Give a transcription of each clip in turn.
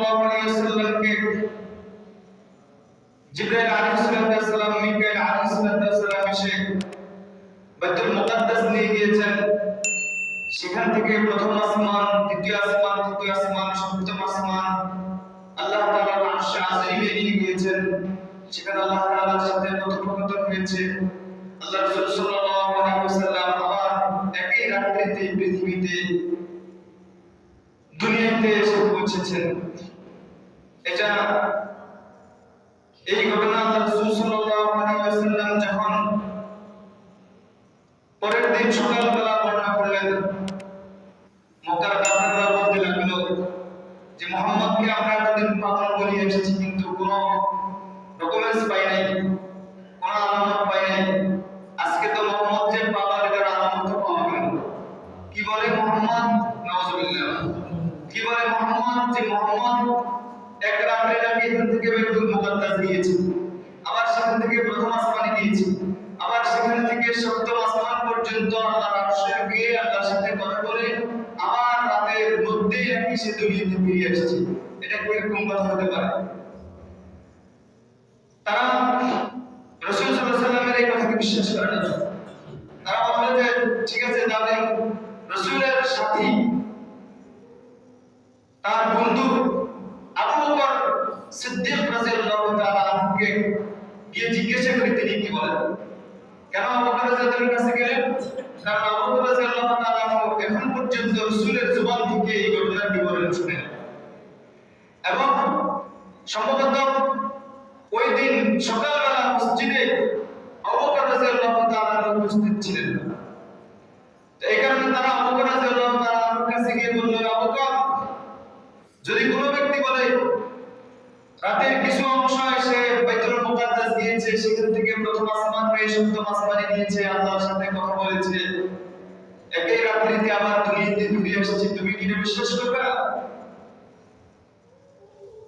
সাল্লাল্লাহু আলাইহি ওয়াসাল্লামকে জিবরাইল আলাইহিস সালাম মিকাইল আলাইহিস সালাম এসে বাইতুল মুকাদ্দাস নিয়ে গিয়েছেন। সেখান থেকে প্রথম আসমান, দ্বিতীয় আসমান, তৃতীয় আসমান, সপ্তম আসমান আল্লাহ তাআলা আরশে আযীমে নিয়ে গিয়েছেন। সেখানে আল্লাহ তাআলার সাথে কথোপকথন হয়েছে। আল্লাহ রাসূল সাল্লাল্লাহু আলাইহি ওয়াসাল্লাম আবার একই রাত্রিতে পৃথিবীতে দুনিয়াতে এসে পৌঁছেছেন। এটা এই ঘটনা আল্লাহ রাসূল সাল্লাল্লাহু আলাইহি ওয়াসাল্লাম যখন পরের দিন সকালবেলা বর্ণনা করলেন, মক্কার কাফেররা বলতে লাগলো যে মুহাম্মদকে আমরা এতদিন পাগল বলে এসেছি, কিন্তু কোনো ডকুমেন্টস পাই নাই, কোনো আলামত পাই নাই। আজকে তো মুহাম্মদ যে পাগল, এটার আলামত পাওয়া গেল। কি বলে মুহাম্মদ? নাউজুবিল্লাহ। কি বলে মুহাম্মদ? যে মুহাম্মদ এক রাতে নাকি এখান থেকে বাইতুল মুকাদ্দাস গিয়েছে, আবার সেখান থেকে প্রথম আসমানে গিয়েছে, আবার সেখান থেকে সপ্তম আসমান পর্যন্ত আল্লাহর আরশে গিয়ে আল্লাহর সাথে কথা বলে আবার রাতের মধ্যে নাকি সে দুনিয়াতে ফিরে এসেছে। এটা কিরকম কথা হতে পারে? তারা রাসূল সাল্লাল্লাহু আলাইহি ওয়াসাল্লামের এই কথাকে বিশ্বাস করে না। তারা বলে যে ঠিক আছে, তাহলে রাসূলের সাথী, তার বন্ধু আবু বকর সিদ্দিক রাদিয়াল্লাহু তাআলা আনহুকে গিয়ে জিজ্ঞাসা করে তিনি কি বলেন। কেন আবু বকর রাদিয়াল্লাহু কাছে গেলেন? কারণ আবু বকর রাদিয়াল্লাহু তাআলা এখন পর্যন্ত রাসূলের জবান থেকে এই ঘটনার বিবরণ শুনেন, এবং সম্ভবত ওই দিন সকালবেলা মসজিদে আবু বকর রাদিয়াল্লাহু তাআলা উপস্থিত ছিলেন। তো এই কারণে তারা আবু বকর রাদিয়াল্লাহু তাআলার কাছে গিয়ে বললেন, আবু বকর, যদি কোনো ব্যক্তি বলে রাতের কিছু অংশ এসে বাইতুল মুকাদ্দাস গিয়েছে, সেখান থেকে প্রথম আসমান হয়ে সপ্তম আসমানে গিয়েছে, আল্লাহর সাথে কথা বলেছে, একই রাত্রিতে আবার দুনিয়াতে ফিরে এসেছে, তুমি কি এটা বিশ্বাস করবে?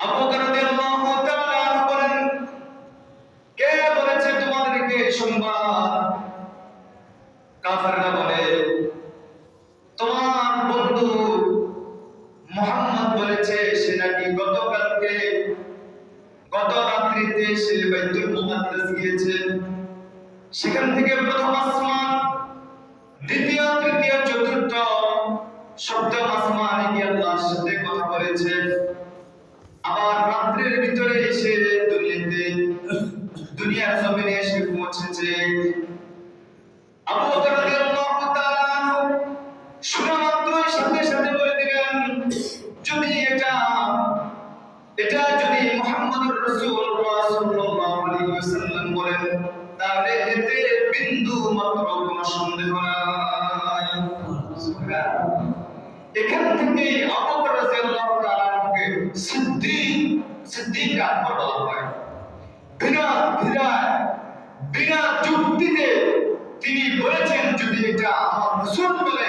আবু বকর রাদিয়াল্লাহু তাআলা বলেন, কে বলেছে তোমাদেরকে সংবাদ? কাফেররা বলে, তোমার বন্ধু মুহাম্মদ বলেছে সে নাকি গত রাত্রিতে সে বাইতুল মুকাদ্দাস গিয়েছে, সেখান থেকে প্রথম আসমান, দ্বিতীয়, তৃতীয়, চতুর্থ, সপ্তম আসমানে গিয়ে আল্লাহর সাথে কথা বলেছে, আবার রাত্রির ভিতরে এসে দুনিয়ার জমিনে এসে পৌঁছেছে। আবু বকর রাদিয়াল্লাহু তাআলা শোনা মাত্রই সাথে সাথে বলে দিলেন, যদি এটা যদি মুহাম্মদুর রাসূলুল্লাহ সাল্লাল্লাহু আলাইহি ওয়াসাল্লাম বলেন, তাহলে এতে বিন্দু মাত্র কোনো সন্দেহ নাই। এখান থেকে আবু বকর রাদিয়াল্লাহু তাআলাকে সিদ্দিক আকবর বলা হয়। বিনা যুক্তিতে তিনি বলেছেন, যদি এটা আমার রাসূল বলে,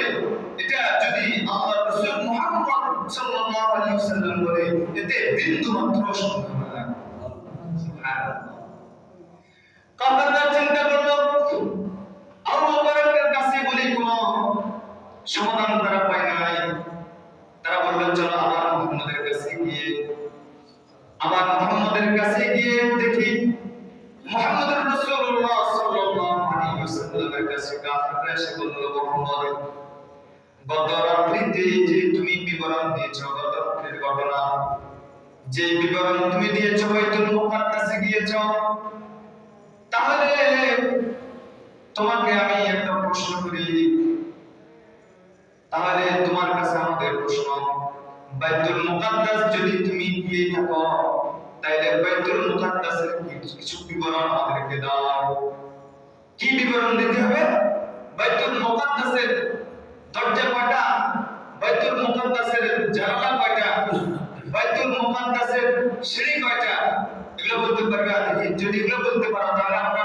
এটা যদি আমার রাসূল মুহাম্মদ সাল্লাল্লাহু আলাইহি ওয়াসাল্লাম বলে, এতে বিন্দু মাত্র সন্দেহ নাই। সুবহানাল্লাহ। কাফেররা চিন্তা করলো আবু বকরের কাছে বলি কোনো সমাধান তারা পায় নাই। তারা বললেন, চলো আবার মুহাম্মদের কাছে গিয়ে দেখি মুহাম্মদুর রাসূলুল্লাহ সাল্লাল্লাহু আলাইহি ওয়াসাল্লামের কাছে কাফেররা এসে বলল, মুহাম্মদ, গত রাত্রিতে যে তুমি বিবরণ দিয়েছো, গত রাত্রির ঘটনা, যে বিবরণ তুমি দিয়েছো বাইতুল মুকাদ্দাসে গিয়েছো, তাহলে তোমাকে আমি একটা প্রশ্ন করি। তাহলে তোমার কাছে আমাদের প্রশ্ন, বাইতুল মুকাদ্দাস যদি তুমি গিয়ে থাকো, তাহলে বাইতুল মুকাদ্দাসের কিছু বিবরণ আমাদেরকে দাও। কি বিবরণ দিতে হবে? বাইতুল মুকাদ্দাসের দরজা কয়টা, বাইতুল মুকাদ্দাসের জানালা কয়টা, বাইতুল মুকাদ্দাসের সিঁড়ি কয়টা, এগুলো বলতে পারবে? যদি এগুলো বলতে পারো, তাহলে আমরা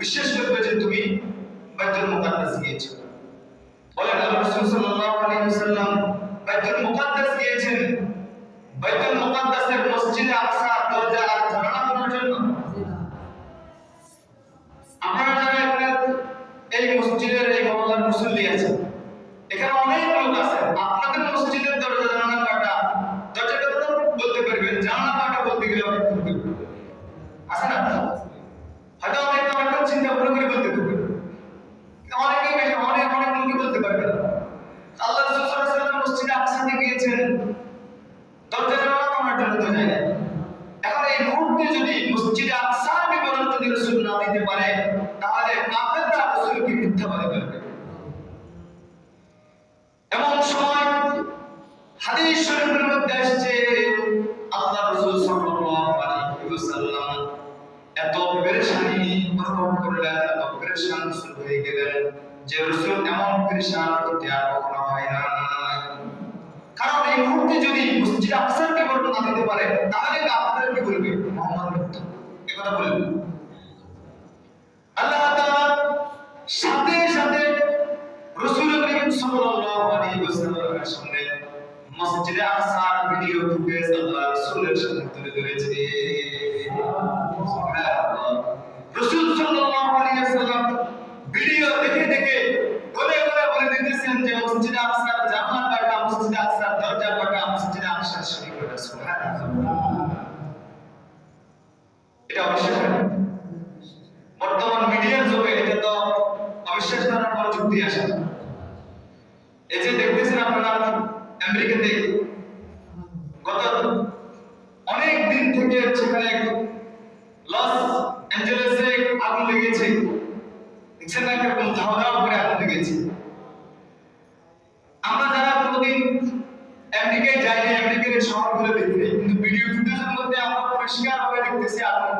বিশ্বাস করব যে তুমি বাইতুল মুকাদ্দাস গিয়েছো। বলেন, আল্লাহ রাসূল সাল্লাল্লাহু আলাইহি ওয়াসাল্লাম বাইতুল মুকাদ্দাস গিয়েছেন বাইতুল মুকাদ্দাসের মসজিদে আকসার দরজা আর জানালা খোলার জন্য? আপনারা যারা এখানে এই মসজিদের এই মহল্লার মুসল্লি আছেন, এখানে অনেক লোক আছে, আপনাদের মসজিদের দরজা জানালা কয়টা, দরজাটা তো বলতে পারবে পর্যন্ত যায় না। এখন এই মুহূর্তে যদি মসজিদে আকসার বিবরণ যদি রাসূল না দিতে পারে, তাহলে কাফেররা রাসূলকে মিথ্যাবাদী করবে। এমন সময় হাদিস শরীফের মধ্যে আসছে আল্লাহ রাসূল সাল্লাল্লাহু আলাইহি ওয়াসাল্লাম এত পেরেশানি অনুভব করলেন, এত পেরেশান রাসূল হয়ে গেলেন যে রাসূল এমন পেরেশান হতে আর কখনো হয় না। কারণ এই মুহূর্তে যদি মসজিদ আকসার বিবরণ না দিতে পারে, তাহলে কাফেররা কি বলবে? মুহাম্মদ মিথ্যা, এই কথা বলবে। আল্লাহ তাআলা সাথে সাথে রাসূল করিম সাল্লাল্লাহু আলাইহি ওয়াসাল্লামের সামনে মসজিদে আকসার ভিডিও ফুটেজ আল্লাহ রাসূলের সামনে তুলে ধরেছে। সুবহানাল্লাহ। রাসূল সাল্লাল্লাহু আলাইহি ওয়াসাল্লাম ভিডিও দেখে দেখে বলে দিতেছেন যে মসজিদে আকসার জান্নাত কাটা, মসজিদে আকসার দরজা কাটা, মসজিদে আকসার শরীফ কাটা। সুবহানাল্লাহ। এটা অবিশ্বাস না। বর্তমান মিডিয়ার যুগে এটা তো অবিশ্বাস করার কোনো যুক্তি আসে না। এই যে দেখতেছেন আপনারা আমেরিকাতে গত অনেক দিন থেকে সেখানে লস অ্যাঞ্জেলেসে আগুন লেগেছে, দেখছেন না কিরকম ধাওয়া করে আগুন লেগেছে। আমরা যারা কোনোদিন আমেরিকায় যাইনি, আমেরিকার শহরগুলো দেখিনি, কিন্তু ভিডিও ফুটেজের মধ্যে আমরা পরিষ্কার ভাবে দেখতেছি আগুন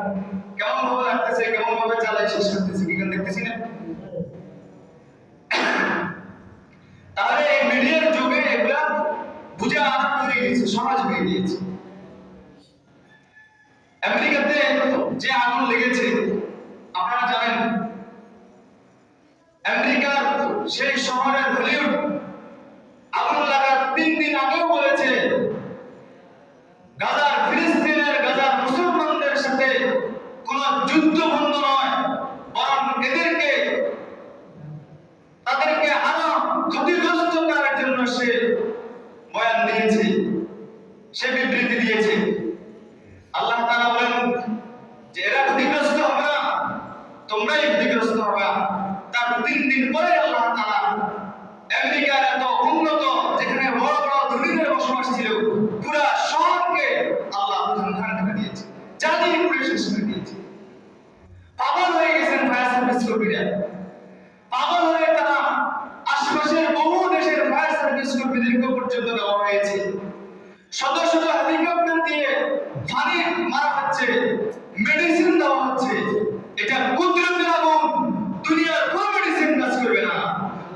কেমন ভাবে লাগতেছে, কেমন ভাবে জ্বালায় শেষ করতেছে, কি দেখতেছি না? তাহলে এই মিডিয়ার যুগে এগুলা বুঝে আনা হয়ে গেছে, সহজ হয়ে গিয়েছে। আমেরিকাতে যে আগুন লেগেছে আপনারা জানেন, আমেরিকার সেই শহরের হলিউড আগুন লাগার 3 দিন আগেও বলেছে গাজার ফিলিস্তিনের গাজার মুসলমানদের সাথে কোন যুদ্ধ বন্ধ নয়, বরং তাদেরকে আরো ক্ষতিগ্রস্ত করার জন্য সে বয়ান দিয়েছে, সে বিবৃতি দিয়েছে। আল্লাহ তাআলা বলেন যে এরা ক্ষতিগ্রস্ত হবে না, তোমরাই ক্ষতিগ্রস্ত হবে। তার 3 দিন পরে আল্লাহ তাআলা আমেরিকার এত উন্নত, যেখানে বড় বড় ধনীদের বসবাস ছিল, পুরা শহরকে আল্লাহ ধ্বংস করে দিয়েছে, জ্বালিয়ে পুড়ে শেষ করে দিয়েছে। পাগল হয়ে গেছেন ফায়ার সার্ভিস কর্মীরা, পাগল হয়ে তারা আশপাশের বহু দেশের ফায়ার সার্ভিস কর্মীদেরকে পর্যন্ত দেওয়া হয়েছে। শত শত হেলিকপ্টার দিয়ে পানি মারা হচ্ছে, মেডিসিন দেওয়া হচ্ছে। এটা কুদরতের আগুন, দুনিয়ার কোনো মেডিসিন কাজ করবে না,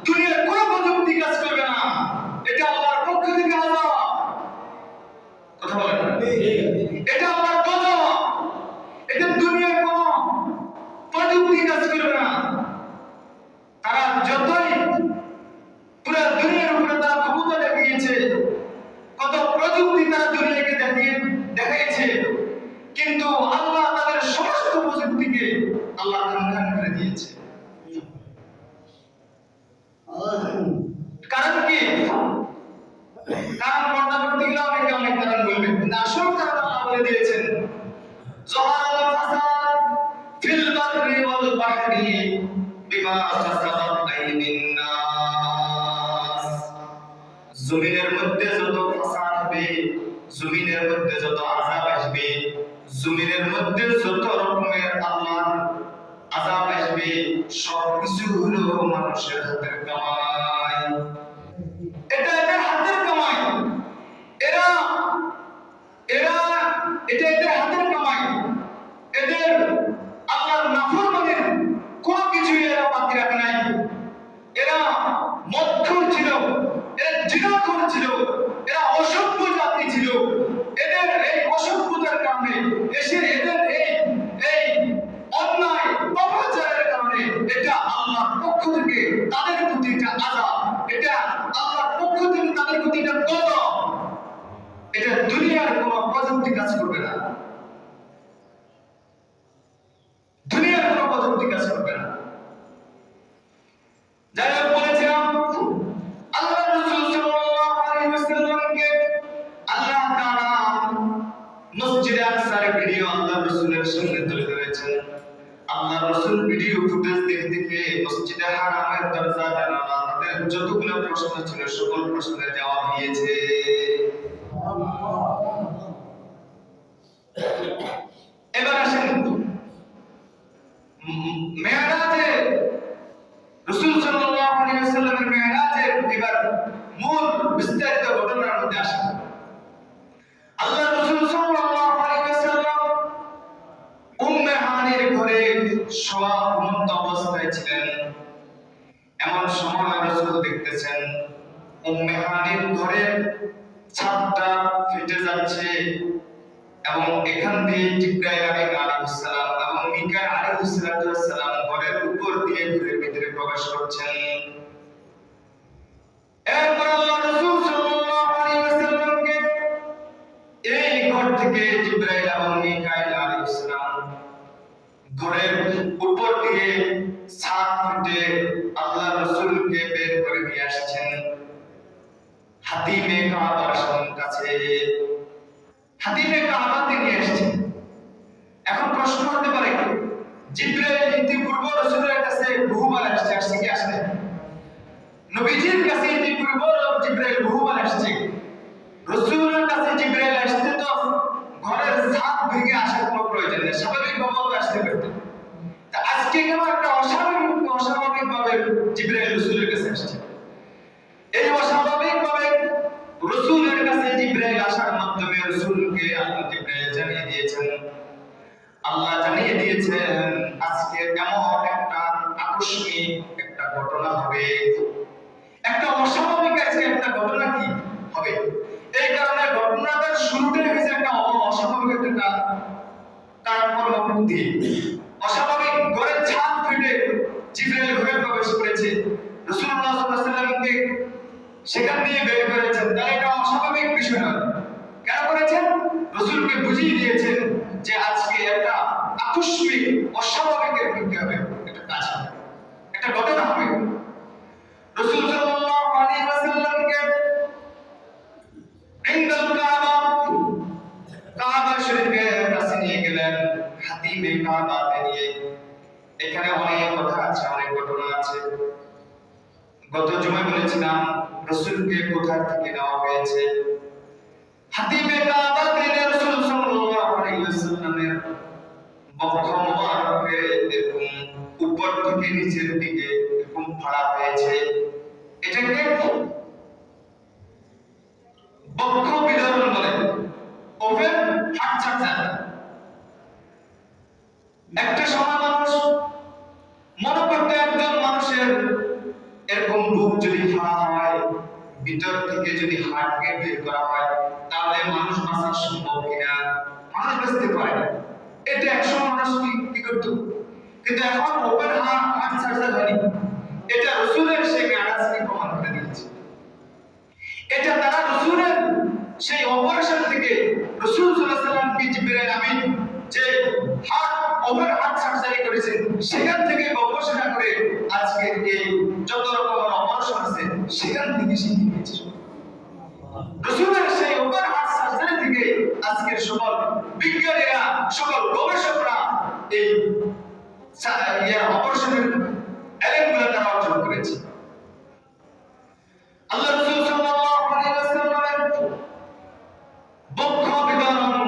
দুনিয়ার কোনো প্রযুক্তি কাজ করবে না। এটা আল্লাহর পক্ষ থেকে আযাব। কথা বলেন না? এটা আল্লাহর গজব। এটা দুনিয়ার কোনো প্রযুক্তি কাজ করবে না। তারা যতই পুরো দুনিয়ার উপরে তারা ক্ষমতা দেখিয়েছে, কত প্রযুক্তি তারা দুনিয়াকে দেখিয়েছে, কিন্তু আল্লাহ তাদের সমস্ত প্রযুক্তিকে আল্লাহ ধ্বংস করে দিয়েছে। কারণ কি? কারণ পরবর্তী গেলে অনেক কারণ বলবেন, কিন্তু আসল কারণ আল্লাহ বলে দিয়েছেন যাহারাল ফাসাদ ফিল বাররি ওয়াল বাহরি বিমা কাসাবাত আইদিন নাস। জমিনের মধ্যে যত ফাসাদ হবে, জমিনের মধ্যে যত আযাব আসবে, জমিনের মধ্যে যত রকমের আল্লাহর আযাব আসবে, সবকিছু হলো মানুষের হাতের কামাই। এটা এদের হাতের কামাই। এটা এদের হাতের কামাই। এদের আল্লাহর নাফরমানের কোনো কিছু এরা বাকি রাখে নাই। এরা মদখোর ছিল, এরা জিনাখোর ছিল, এরা অসভ্য জাতি ছিল। এদের এই অসভ্যতার কারণে এদের এই অন্যায় অপচারের কারণে এটা আল্লাহর পক্ষ থেকে তাদের প্রতি এটা আযাব, এটা আল্লাহর পক্ষ থেকে তাদের প্রতি এটা গজব। এটা দুনিয়ার কোনো প্রযুক্তি কাজ করবে না, দুনিয়ার কোনো প্রযুক্তি কাজ করবে না। যাই হোক, বলেছিলাম আল্লাহ রাসূল সাল্লাল্লাহু আলাইহি ওয়াসাল্লামকে আল্লাহ তাআলা মসজিদে আকসার ভিডিও আল্লাহ রাসূলের সামনে তুলে ধরেছেন। আল্লাহ রাসূল ভিডিও ফুটেজ দেখে দেখে মসজিদে হারামের দরজা জানালা তাদের যতগুলো প্রশ্ন ছিল সকল প্রশ্নের জবাব দিয়েছে। শোয়া ঘুমন্ত অবস্থায় ছিলেন। এমন সময় রাসূল দেখতেছেন উম্মে হানির ঘরের ছাদটা ফেটে যাচ্ছে এবং এখান দিয়ে জিবরাইল আলাইহিস সালাম এবং মিকাইল আলাইহিস সালাম ঘরের উপর দিয়ে ঘরের ভিতরে প্রবেশ করছেন। এরপর আল্লাহ রাসূল সাল্লাল্লাহু আলাইহি ওয়াসাল্লামকে এই ঘর থেকে জিবরাইল এবং মিকাইল আলাইহিস সালাম ঘরের উপর দিয়ে ছাদ ফেটে আল্লাহ রাসূলকে বের করে নিয়ে আসছেন হাতিমে কাবার কাছে। হাতিমে কাবাতে নিয়ে আসছেন। এখন প্রশ্ন হতে পারে, জিবরাইল ইতিপূর্বে রাসূলের কাছে বহুবার আসছে কি আসে? নবীজির কাছে ইতিপূর্বে জিবরাইল বহুবার আসছে। রাসূলের কাছে জিবরাইল আসতে তো ঘরের ছাদ ভেঙে আসার কোনো প্রয়োজন নেই, স্বাভাবিকভাবে আসতে পারত। তা আজকে কেন একটা অস্বাভাবিকভাবে জিবরাইল রাসূলের কাছে আসছে? এই অস্বাভাবিকভাবে রাসূলের কাছে জিবরাইল আসার মাধ্যমে রাসূলকে আল্লাহ জিবরাইল জানিয়ে দিয়েছেন, আল্লাহ জানিয়ে দিয়েছেন আজকে এমন একটা আকস্মিক একটা ঘটনা হবে, একটা অস্বাভাবিক আজকে একটা ঘটনা কি হবে। এই কারণে ঘটনাটার শুরুটাই হয়েছে একটা অস্বাভাবিক একটা কারণ দিয়ে। অস্বাভাবিক ঘরের ছাদ ফেটে জিবরাইল ঘরে প্রবেশ করেছে, রাসূলুল্লাহ সাল্লাল্লাহু আলাইহি ওয়াসাল্লামকে সেখান দিয়ে বের করেছেন। তাহলে এটা অস্বাভাবিক বিষয় নয়। কেন করেছেন? রাসূলকে বুঝিয়ে দিয়েছেন যে আজকে একটা আকস্মিক অস্বাভাবিকের মৃত্যু হবে, একটা কাজ হবে, একটা ঘটনা হবে। রাসূল সাল্লাল্লাহু আলাইহি ওয়াসাল্লামকে ইনদাল কাবা শরীফের কাছে নিয়ে গেলেন, হাতিমে কাবাতে নিয়ে। এখানে অনেক কথা আছে, অনেক ঘটনা আছে। গত জুমায় বলেছিলাম রাসূলকে কোথা থেকে নেওয়া হয়েছে। হাতিমে কাবাতে রাসূল সাল্লাল্লাহু আলাইহি ওয়াসাল্লামের বক্ষ মোবারকে এরকম উপর থেকে নিচের দিকে এরকম ফাড়া হয়েছে। এটাকে বক্ষ বিদারণ বলে, ওপেন হার্ট সার্জারি। একটা সময় মানুষ মনে করতে একজন মানুষের এরকম বুক যদি ফাড়া হয়, ভিতর থেকে যদি হার্টকে বের করা হয়, তাহলে মানুষ বাঁচা সম্ভব কিনা, মানুষ বাঁচতে পারে না। এটা একসময় মানুষ কি করত, কিন্তু এখন ওপেন হার্ট সার্জারি হয়নি। এটা রাসূলের সেই মেরাজকে প্রমাণ করে দিয়েছে। এটা তারা রাসূলের সেই অপারেশন থেকে রাসূল সাল্লাল্লাহু আলাইহি ওয়াসাল্লামকে জিবরাইল আমিন যে ওপেন হার্ট সার্জারি করেছেন, সেখান থেকে গবেষণা করে আজকে এই যত রকমের অপারেশন আছে সেখান থেকে শিখে নিয়েছে। রাসূলের সেই ওপেন হার্ট সার্জারি থেকে আজকের সকল বিজ্ঞানীরা, সকল গবেষকরা এই অপারেশনের এলেমগুলো তারা অর্জন করেছে। আল্লাহ রাসূল সাল্লাল্লাহু আলাইহি ওয়াসাল্লামের বক্ষ বিদারণ,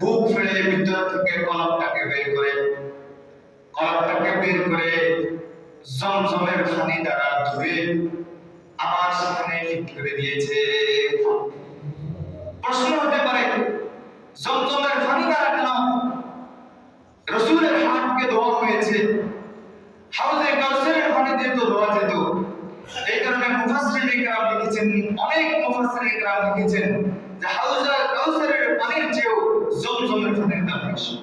বুক ফেলে ভিতর থেকে কলবটাকে বের করে জমজমের পানি দ্বারা ধুয়ে আবার সেখানে ফিট করে দিয়েছে। প্রশ্ন হতে পারে, জমজমের পানি দ্বারা কেন রাসূলের হাতকে ধোয়া হয়েছে? হাউজে কাউসারের পানি দিয়ে তো ধোয়া যেত। এই কারণে মুফাসসিরিন کرام লিখেছেন, অনেক মুফাসসিরিন کرام লিখেছেন যে হাউজে কাউসারের পানির চেয়েও জমজমের পানির দাম বেশি।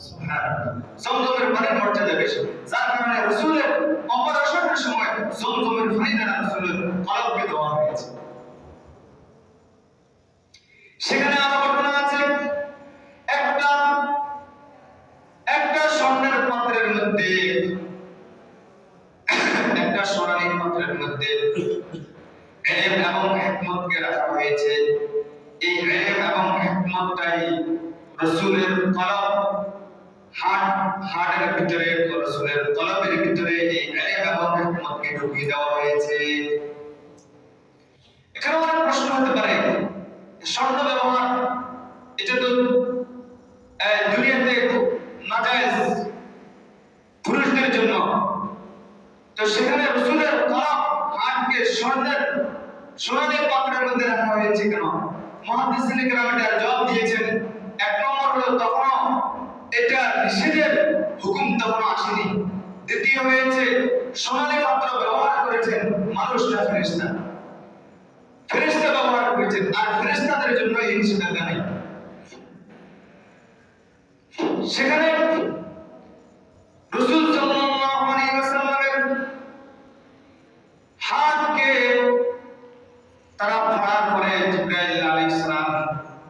সুবহানাল্লাহ, জমজমের পানির মর্যাদা বেশি। যার কারণে রাসূলের অপারেশনের সময় জমজমের পানি দ্বারা রাসূলের কলবকে ধোয়া হয়েছে। সেখানে আরো ঘটনা আছে, একটা স্বর্ণের পাত্রের মধ্যে, একটা সোনালী পাত্রের মধ্যে ইলম এবং হিকমতকে রাখা হয়েছে। এই ইলম এবং হিকমতটাই রাসূলের কলব, হার্টের ভিতরে, রাসূলের কলবের ভিতরে এই ইলম এবং হিকমতকে ঢুকিয়ে দেওয়া হয়েছে। এখানে অনেক প্রশ্ন হতে পারে, স্বর্ণ ব্যবহার এটা তো দুনিয়াতে নাজায়েজ পুরুষদের জন্য, তো সেখানে রাসূলের কলব হাতকে সোনালী পাত্রের মধ্যে রাখা হয়েছে কেন? মুহাদ্দিসিন کرام এটার জবাব দিয়েছেন। এক নম্বর হলো তখন এটা নিষেধের হুকুম সেখানে রাসূল সাল্লাল্লাহু আলাইহি ওয়াসাল্লামের হাতকে তারা ফাড়া করে, জিবরাইল আলাইহিস সালাম,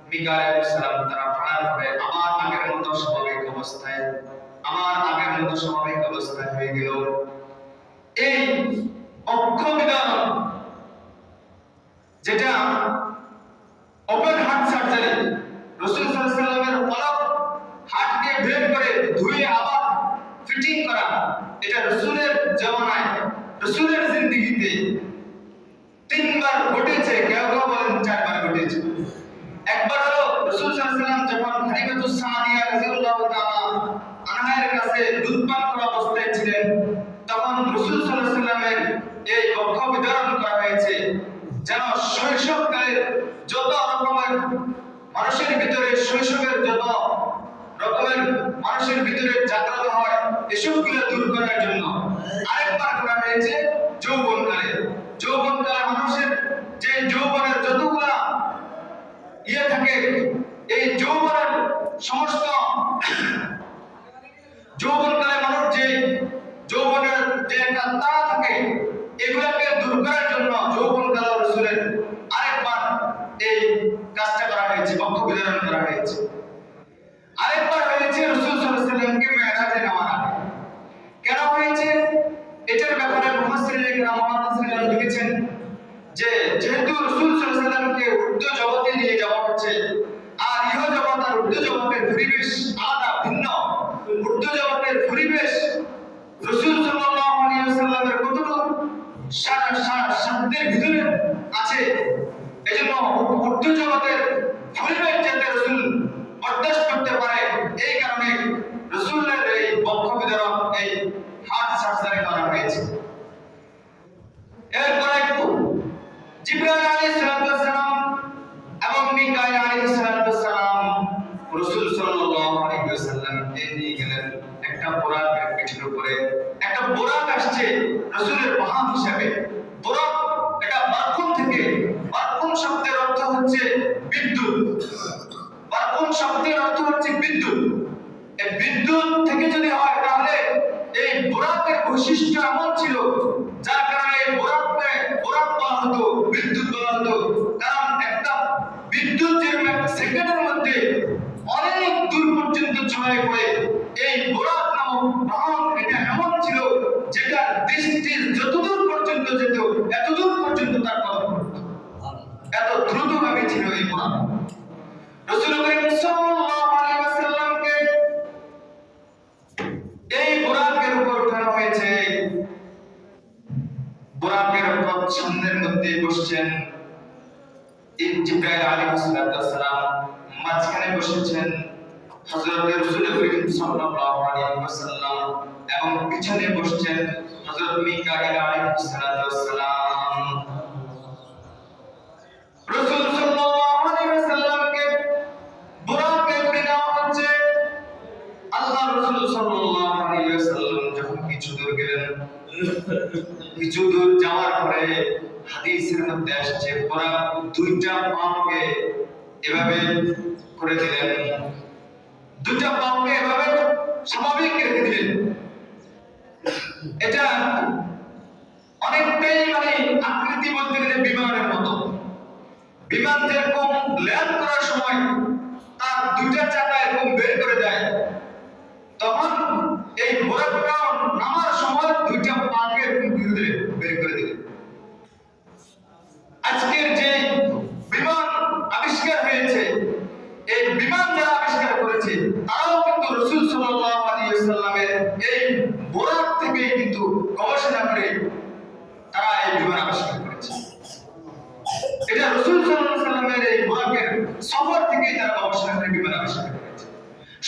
মিকাঈল আলাইহিস সালাম তারা ফাড়া করে আমার আগের মতো স্বাভাবিক অবস্থায় হয়ে গেল। এই অক্ষবিধান যেটা ওপেন হার্ট সার্জারি, রাসূল সাল্লাল্লাহু আলাইহি ওয়াসাল্লামের অলক হার্টকে বের করে ধুয়ে আবার ফিটিং করা, এটা রাসূলের জামানায়, রাসূলের জিন্দেগিতে 3 বার ঘটেছে, কেউ কেউ বলেন 4 বার ঘটেছে। একবার হলো রাসূল সাল্লাল্লাহু আলাইহি ওয়াসাল্লাম যখন হালিমাতুস সাদিয়া রাদিয়াল্লাহু তাআলা আনহার কাছে দুধ পান করা অবস্থায় ছিলেন, তখন রাসূল সাল্লাল্লাহু আলাইহি ওয়াসাল্লামের এই বক্ষ বিতরণ করা হয়েছে যেন শৈশবকালের যত রকমের মানুষের ভিতরে, শৈশবের যত রকমের মানুষের ভিতরে জাগ্রত হয় এসবগুলো দূর করার জন্য। আরেকবার করা হয়েছে যৌবনকালে মানুষের যে যৌবনের যতগুলা থাকে, এই যৌবনের সমস্ত যৌবনকালে মানুষ যে যৌবনের যে একটা তাড়া থাকে, এগুলোকে দূর করার জন্য যৌবনকালে রাসূলের আরেকবার এই কাজটা করা হয়েছে, বক্ষ বিতরণ করা হয়েছে। আরেকবার হয়েছে রাসূল সাল্লাল্লাহু আলাইহি ওয়াসাল্লামকে মেরাজে নেওয়ার আগে। কেন হয়েছে এটার ব্যাপারে মুফাসসিরিনরা লিখেছেন যে যেহেতু রাসূল সাল্লাল্লাহু আলাইহি ওয়াসাল্লামকে ঊর্ধ্ব জগতে নিয়ে যাওয়া হচ্ছে, আর ইহ জগৎ আর ঊর্ধ্ব জগতের পরিবেশ আলাদা, ভিন্ন। ঊর্ধ্ব জগতের পরিবেশ রাসূল সাল্লাল্লাহু আলাইহি ওয়াসাল্লামের কতটুকু সাধ্যের ভিতরে আছে, এজন্য ঊর্ধ্ব জগতের পরিবেশ যাতে রাসূল বরদাস্ত করতে পারে, এই কারণে রাসূলের এই বক্ষ বিতরণ, এই হার্ট সার্জারি করা হয়েছে। এরপরে জিবরাইল আলাইহিস সালাম এবং মিকাঈল আলাইহিস সালাম রাসূল সাল্লাল্লাহু আলাইহি ওয়াসাল্লামকে নিয়ে গেলেন একটা বোরাকের পিঠের উপরে। একটা বোরাক আসছে রাসূলের বাহন হিসেবে। বোরাক এটা বারকুন থেকে, বারকুন শব্দের অর্থ হচ্ছে বিদ্যুৎ। বারকুন শব্দের অর্থ হচ্ছে বিদ্যুৎ। এই বিদ্যুৎ থেকে যদি হয় তাহলে এই বোরাকের বৈশিষ্ট্য এমন ছিল যার কারণে বোরাককে বোরাক বলা হতো, বিদ্যুৎ বলা হতো। কারণ একটা বিদ্যুৎ যেরকম এক সেকেন্ডের মধ্যে অনেক দূর পর্যন্ত ছড়ায় পড়ে, এই বোরাক নামক বাহন এটা এমন ছিল যেটা দৃষ্টির যতদূর পর্যন্ত যেত এতদূর পর্যন্ত তার কদম পড়ত, এত দ্রুতগামী ছিল এই বোরাক। রাসূল করিম সাল্লাল্লাহু আলাইহি ওয়াসাল্লামকে এই বোরাকের উপর উঠানো হয়েছে। বোরাকের সামনের মধ্যে বসছেন জিবরাইল আলাইহিস সালাম, মাঝখানে বসেছেন হযরত রাসূল করিম সাল্লাল্লাহু আলাইহি ওয়াসাল্লাম এবং পিছনে বসছেন হযরত মিকাঈল আলাইহিস সালাম। রাসূল সাল্লাল্লাহু আলাইহি ওয়াসাল্লামকে বোরাকে করে নেওয়া হচ্ছে। আল্লাহ রাসূল সাল্লাল্লাহু আলাইহি ওয়াসাল্লাম যখন কিছু দূর গেলেন, কিছু দূর যাওয়ার পরে হাদিসের মধ্যে আসছে বোরাক দুইটা পাকে এভাবে করে দিলেন, দুইটা পাকে এভাবে স্বাভাবিক রেখে দিলেন। এটা অনেকটাই আকৃতি বলতে গেলে বিমানের মতো। বিমান যেরকম ল্যান্ড করার সময় তার দুইটা চাকা এরকম বের করে দেয়, তখন এই বোরাকটা নামার সময় দুইটা পাকে এরকম বের করে দিলেন। আজকের যে বিমান আবিষ্কার হয়েছে, এই বিমান যারা আবিষ্কার করেছে তারাও কিন্তু রাসূল সাল্লাল্লাহু আলাইহি ওয়াসাল্লামের এই বোরাক থেকে কিন্তু গবেষণা করে তারা এই বিমান আবিষ্কার করেছে। এটা রাসূল সাল্লাল্লাহু আলাইহি ওয়াসাল্লামের এই বোরাকের সফর থেকে তারা গবেষণা করে বিমান আবিষ্কার করেছে।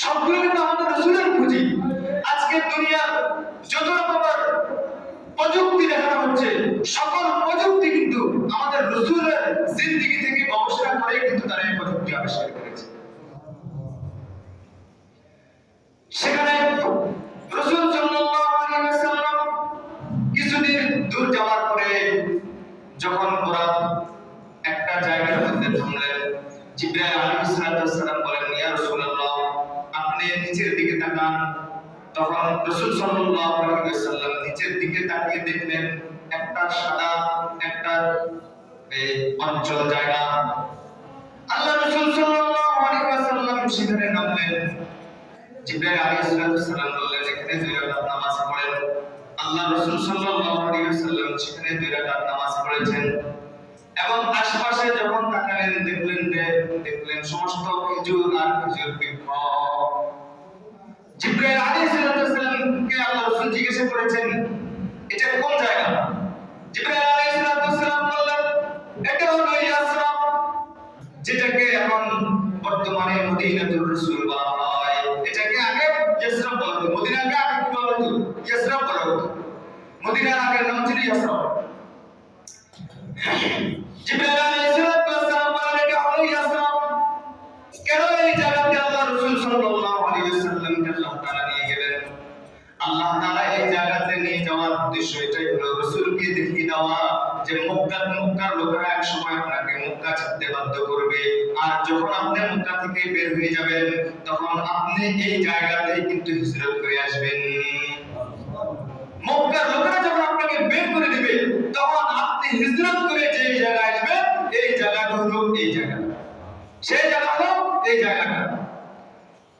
সবগুলো কিন্তু আমাদের রাসূলের পুঁজি। আজকে দুনিয়ার যত রকমের প্রযুক্তি দেখানো হচ্ছে, সকল প্রযুক্তি কিন্তু আমাদের রাসূলের জিন্দেগি থেকে গবেষণা করে কিন্তু তারা এই প্রযুক্তি আবিষ্কার করেছে। সেখানে রাসূল সাল্লাল্লাহু আলাইহি ওয়াসাল্লাম কিছুদিন দূর যাওয়ার পরে যখন বোরাক একটা জায়গার মধ্যে থামলেন, জিবরাইল আলাইহিস সালাম বলেন, ইয়া রাসূলুল্লাহ, আপনি নিচের দিকে তাকান। তখন রাসূল সাল্লাল্লাহু আলাইহি ওয়াসাল্লাম নিচের দিকে তাকিয়ে দেখলেন একটা সাদা একটা অঞ্চল জায়গা। আল্লাহ রাসূল সাল্লাল্লাহু আলাইহি ওয়াসাল্লাম সেখানে নামলেন। জিবরাইল আলাইহিস সালাম বললেন এখানে 2 রাকাত নামাজ পড়েন। আল্লাহ রাসূল সাল্লাল্লাহু আলাইহি ওয়াসাল্লাম সেখানে 2 রাকাত নামাজ পড়েছেন এবং আশপাশে যখন তাকালেন দেখলেন সমস্ত খেজুর আর খেজুর বৃক্ষ। জিবরাইল আলাইহিস সালামকে আল্লাহ রাসূল জিজ্ঞাসা করেছেন এটা কোন জায়গা? জিবরাইল আলাইহিস সালাম বললেন এটা হলো ইয়াসরাব, যেটাকে এখন বর্তমানে মদিনাতুর রাসূল বলা হয়। এটাকে আগে ইয়াসরাব বলা হতো, মদিনাকে আগে কি বলা হতো? ইয়াসরাব বলা হতো। মদিনার আগের নাম ছিল ইয়াসরাব। জিবরাইল আলাইহিস সালাম বললেন এটা হলো ইয়াসরাব। কেন এই জায়গাতে আল্লাহ রাসূল সাল্লাল্লাহু আলাইহি ওয়াসাল্লামকে আল্লাহ তাআলা নিয়ে গেলেন? আল্লাহ তাআলা এই জায়গাতে নিয়ে যাওয়ার উদ্দেশ্য এটাই হলো রাসূলকে দেখিয়ে দেওয়া যে মক্কার লোকেরা এক সময় আপনাকে মক্কা ছাড়তে বাধ্য করবে, আর যখন আপনি মক্কা থেকে বের হয়ে যাবেন তখন আপনি এই জায়গাতেই কিন্তু হিজরত করে আসবেন। মক্কার লোকেরা যখন আপনাকে বের করে দিবে তখন আপনি হিজরত করে যে জায়গায় আসবেন এই জায়গাটা হলো এই জায়গা, সেই জায়গা হলো এই জায়গাটা।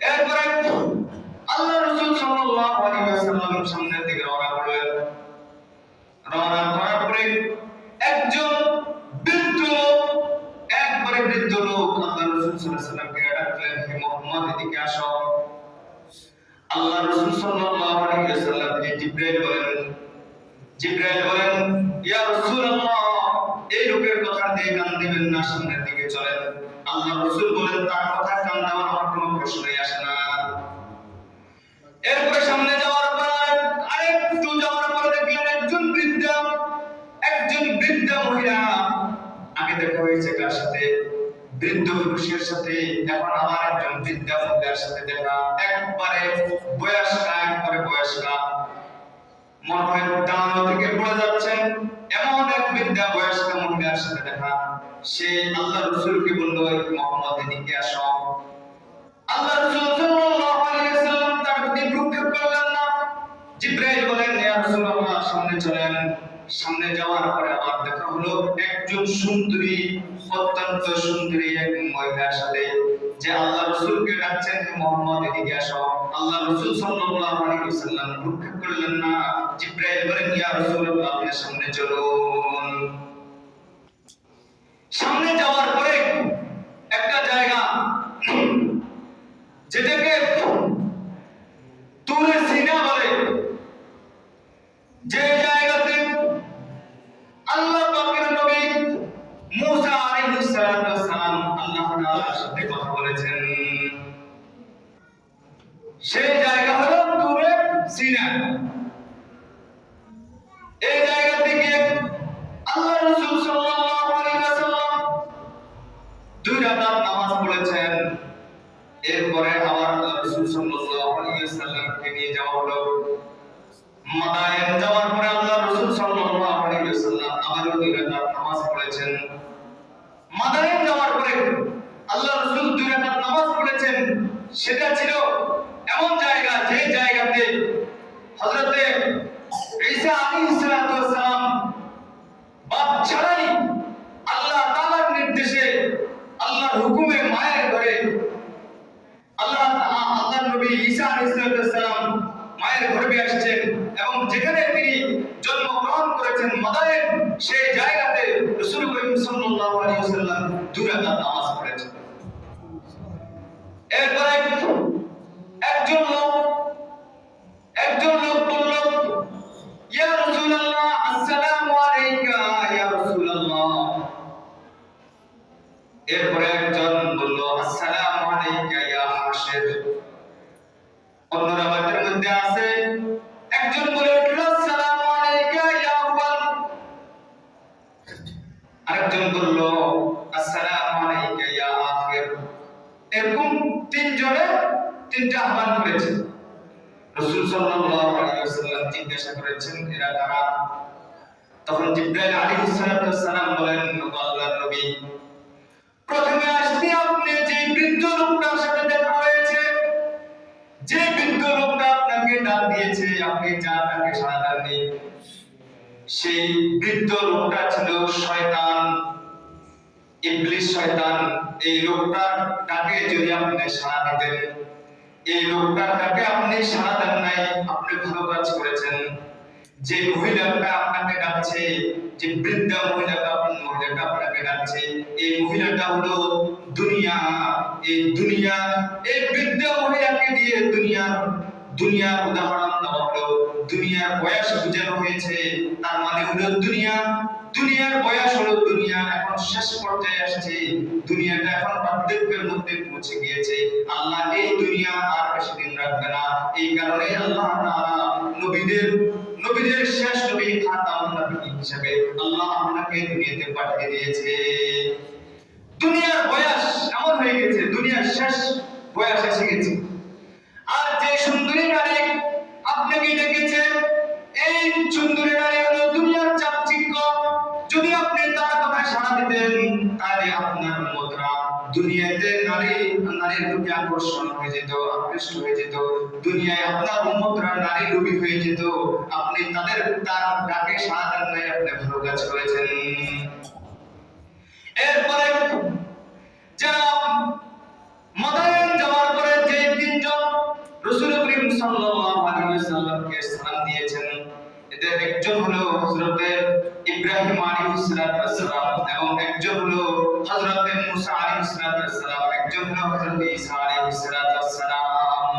এরপরে আল্লাহ রাসূল সাল্লাল্লাহু আলাইহি ওয়াসাল্লাম সামনের দিকে রওনা করলেন। রওনা করার পরে একজন বৃদ্ধ লোক আল্লাহ রাসূল সাল্লাল্লাহু আলাইহি ওয়াসাল্লামকে ডাকলেন, হে মুহাম্মদ এদিকে আসো। আল্লাহ রাসূল সাল্লাল্লাহু আলাইহি ওয়াসাল্লামকে জিবরাইল বলেন ইয়া রাসূলুল্লাহ এই লোকের কথা দিয়ে কান দিবেন না, সামনের দিকে চলেন। আল্লাহ রাসূল বলেন তার কথা কান দেওয়ার আমার কোনো প্রশ্নই আসে না। এরপরে সামনে যাওয়ার পর আরেকটু যাওয়ার পর দেখলেন একজন বৃদ্ধা মহিলা। আগে দেখা হয়েছে কার সাথে? বৃদ্ধ পুরুষের সাথে। এখন আবার একজন বৃদ্ধা মহিলার সাথে দেখা, একবারে বয়স্কা, মনে হয় দাঁড়ানো থেকে পড়ে যাচ্ছেন এমন এক বৃদ্ধা বয়স্কা মহিলার সাথে দেখা। সে আল্লাহ রাসূলকে বলল মুহাম্মদ এদিকে আসো। আল্লাহ রাসূল সাল্লাল্লাহু আলাইহি ওয়াসাল্লাম তার প্রতি ভ্রুক্ষেপ করলেন না। জিবরাইল বলেন ইয়া রাসূলুল্লাহ সামনে চলেন। সামনে যাওয়ার পরে আবার দেখা হলো একজন সুন্দরী, অত্যন্ত সুন্দরী এক মহিলার সাথে, যে আল্লাহ রাসূলকে ডাকছেন হে মুহাম্মদ এদিকে আসো। আল্লাহ রাসূল সাল্লাল্লাহু আলাইহি ওয়াসাল্লাম ভ্রুক্ষেপ করলেন না। জিবরাইল বলেন ইয়া রাসূলুল্লাহ আপনি সামনে চলুন। সামনে যাওয়ার পরে একটা জায়গা যেটাকে তুরে সিনা বলে, যে জায়গাতে আল্লাহ পাকের নবী মুসা আলাইহিস সালাম আল্লাহ তাআলার সাথে কথা বলেছেন, সেই জায়গা হলো তুরে সিনা। এই জায়গা থেকে আল্লাহ রাসূল সাল্লাল্লাহু আলাইহি ওয়াসাল্লাম 2 রাকাত নামাজ পড়েছেন। এরপরে আবার আল্লাহ রাসূল সাল্লাল্লাহু আলাইহি ওয়াসাল্লামকে নিয়ে যাওয়া হলো মাদায়েন। যাওয়ার পরে আল্লাহ রাসূল সাল্লাল্লাহু আলাইহি ওয়াসাল্লাম আবার 2 রাকাত নামাজ পড়েছেন। মাদায়েন যাওয়ার পরে আল্লাহ রাসূল 2 রাকাত নামাজ পড়েছেন। সেটা ছিল এমন জায়গা যে জায়গাতে হযরতে ঈসা আলাইহিস সালাম বাপ ছাড়াই আল্লাহ তাআলার নির্দেশে আল্লাহর হুকুমে মায়ের ঘরে আল্লাহর নবী ঈসা আলাইহিস সালাম মায়ের গর্ভে আসছেন এবং যেখানে তিনি জন্মগ্রহণ করেছেন মাদায়েন, সেই জায়গাতে রাসূল করিম সাল্লাল্লাহু আলাইহি ওয়াসাল্লাম 2 রাকাত নামাজ পড়েছেন। এরপর একজন লোক বলল ইয়া রাসূলুল্লাহ আসসালামু আলাইকা ইয়া রাসূলুল্লাহ। এরপরে একজন বলল আসসালামু আলাইকা ইয়া হাশির। অন্য রাওয়াতের মধ্যে আছে একজন বলে উঠল আসসালামু আলাইকা ইয়া আউয়াল, আরেকজন বলল আসসালামু আলাইকা ইয়া আখির। এরকম তিনজনে তিনটা আহ্বান করেছে। রাসূল সাল্লাল্লাহু আলাইহি ওয়াসাল্লাম জিজ্ঞাসা করেছেন এরা কারা? তখন জিবরাইল আলাইহিস সালাম বলেন আল্লাহর নবী প্রথমে আসলে আপনি যে বৃদ্ধ লোকটার সাথে দেখা হয়েছে, যে দিয়েছে, আপনি যা তাকে সাড়া দেননি। সেই বৃদ্ধ লোকটা ছিল শয়তান, ইবলিস শয়তান। এই লোকটার ডাকে যদি আপনি সাড়া দিতেন, এই লোকটার ডাকে আপনি সাড়া দেন নাই, আপনি ভালো কাজ করেছেন। যে মহিলাটা আপনাকে ডাকছে, যে বৃদ্ধা মহিলাটা আপনাকে ডাকছে, এই মহিলাটা হলো দুনিয়া। এই বৃদ্ধা মহিলাকে দিয়ে দুনিয়ার উদাহরণ দেওয়া হলো, দুনিয়ার বয়স বোঝানো হয়েছে। তার মানে হলো দুনিয়ার বয়স হলো দুনিয়া এখন শেষ পর্যায়ে আসছে, দুনিয়াটা এখন বার্ধক্যের মধ্যে পৌঁছে গিয়েছে। আল্লাহ এই দুনিয়া আর বেশি দিন রাখবে না। এই কারণে আল্লাহ তাআলা নবীদের শেষ নবী খাতামুন নবী হিসেবে আল্লাহ আপনাকে দুনিয়াতে পাঠিয়ে দিয়েছে। দুনিয়ার বয়স এমন হয়ে গেছে, দুনিয়ার শেষ বয়স এসে গেছে। আর যে সুন্দরী নারী আপনাকে ডেকেছে, এই সুন্দরী নারী হলো দুনিয়ার চাকচিক্য। যদি আপনি তার কথায় সাড়া দিতেন, তাহলে আপনার মুদ্রা দুনিয়াতে নারীর প্রতি আকর্ষণ হয়ে যেত, আকৃষ্ট হয়ে যেত। দুনিয়ায় আপনার মুদ্রা নারী লোভী হয়ে যেত। আপনি তার ডাকে সাড়া দেন নাই, আপনি ভালো কাজ করেছেন। এরপরে যারা মাদায়েন যাওয়ার পরে যে তিনজন রাসূল করিম সাল্লাল্লাহু আলাইহি ওয়াসাল্লামকে সালাম দিয়েছেন, এদের একজন হলো হযরত ইব্রাহিম আলাইহিস সালাম, এবং একজন হলো হযরত মুসা আলাইহিস সালাম, একজন হলো হযরত ঈসা আলাইহিস সালাম।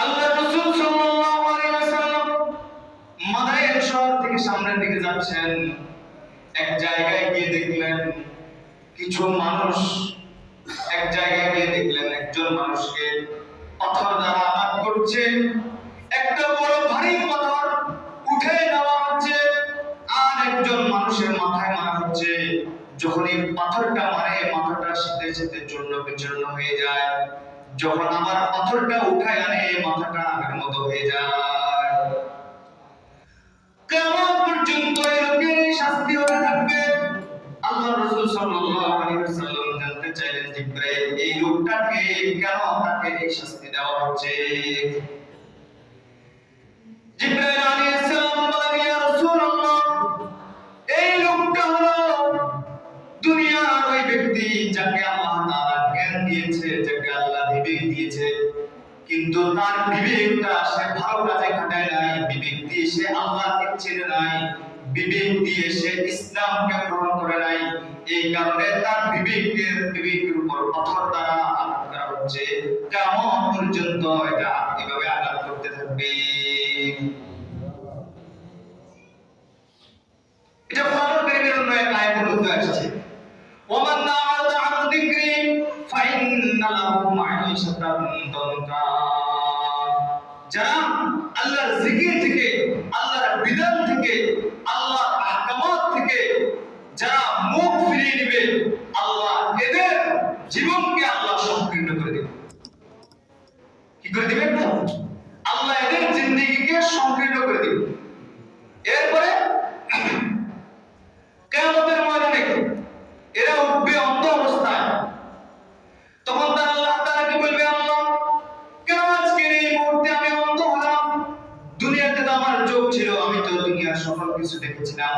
আল্লাহ রাসূল সাল্লাল্লাহু আলাইহি ওয়াসাল্লাম মাদায়েন শহর থেকে সামনের দিকে যাচ্ছেন। এক জায়গায় গিয়ে দেখলেন কিছু মানুষ, একজন মানুষকে পাথর দ্বারা আঘাত করছে। একটা বড় ভারী পাথর উঠে নেওয়া হচ্ছে আর একজন মানুষের মাথায় মারা হচ্ছে। যখন এই পাথরটা মারে, মাথাটা সাথে সাথে চূর্ণ বিচূর্ণ হয়ে যায়। যখন আমার পাথরটা উঠায় আনে, মাথাটা আগের মতো হয়ে যায়। কিয়ামত পর্যন্ত এরকম শাস্তি হতে থাকবে। আল্লাহ রাসূল সাল্লাল্লাহু আলাইহি ওয়াসাল্লাম জানতে চাইলেন, জিবরাইল এই লোকটাকে কেন তাকে এই শাস্তি দেওয়া হচ্ছে? জিবরাইল আলাইহিস সালাম বলেন, ইয়া রাসূলুল্লাহ, এই লোকটা হলো দুনিয়ার ওই ব্যক্তি যাকে আল্লাহ তাআলা জ্ঞান দিয়েছে, যাকে আল্লাহ বিবেক দিয়েছে, কিন্তু তার বিবেকটা সে ভালো কাজে খাটায় নাই। বিবেক দিয়ে সে আল্লাহকে চেনে নাই, বিবেক দিয়ে সে ইসলামকে গ্রহণ করে নাই। এই কারণে তার বিবেকের উপর পাথর দ্বারা আঘাত করা হচ্ছে। কিয়ামত পর্যন্ত এটা এভাবে আঘাত করতে থাকবে। এটা কোরআন কারীমের অন্য এক আয়াতের মধ্যে আসছে, ওমান আ'রাদা আন যিকরি ফাইন্না লাহু মাঈশাতান দানকা। যারা আল্লাহর জিকির থেকে, আল্লাহর বিধান থেকে, আল্লাহর আহকামাত থেকে যারা মুখ ফিরিয়ে নেবে, আল্লাহ এদের জীবনকে আল্লাহ সংকীর্ণ করে দেবে। কি করে দিবেন? আল্লাহ এদের জিন্দেগিকে সংকীর্ণ করে দেবে। এরপরে কিয়ামতের ময়দানে এরা উঠবে অন্ধ অবস্থায়। তখন তারা আল্লাহ তাআলাকে বলবে, আল্লাহ কেন আজকের এই মুহূর্তে আমি অন্ধ হলাম? দুনিয়াতে তো আমার চোখ ছিল, আমি তো দুনিয়ার সকল কিছু দেখেছিলাম।